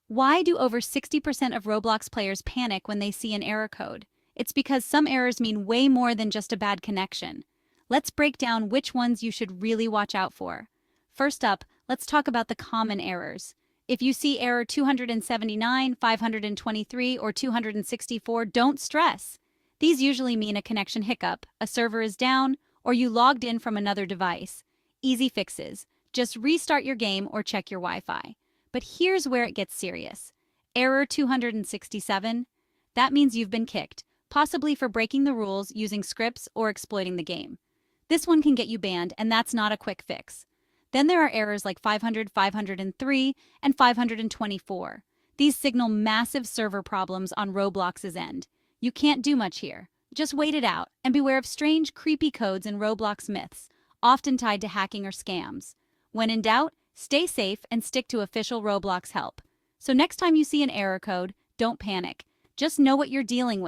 Why do over 60% of Roblox players panic when they see an error code? It's because some errors mean way more than just a bad connection. Let's break down which ones you should really watch out for. First up, let's talk about the common errors. If you see error 279, 523, or 264, don't stress. These usually mean a connection hiccup, a server is down, or you logged in from another device. Easy fixes. Just restart your game or check your Wi-Fi. But here's where it gets serious. Error 267. That means you've been kicked, possibly for breaking the rules, using scripts, or exploiting the game. This one can get you banned, and that's not a quick fix. Then there are errors like 500, 503, and 524. These signal massive server problems on Roblox's end. You can't do much here. Just wait it out, and beware of strange, creepy codes and Roblox myths, often tied to hacking or scams. When in doubt, stay safe and stick to official Roblox help. So next time you see an error code, don't panic. Just know what you're dealing with.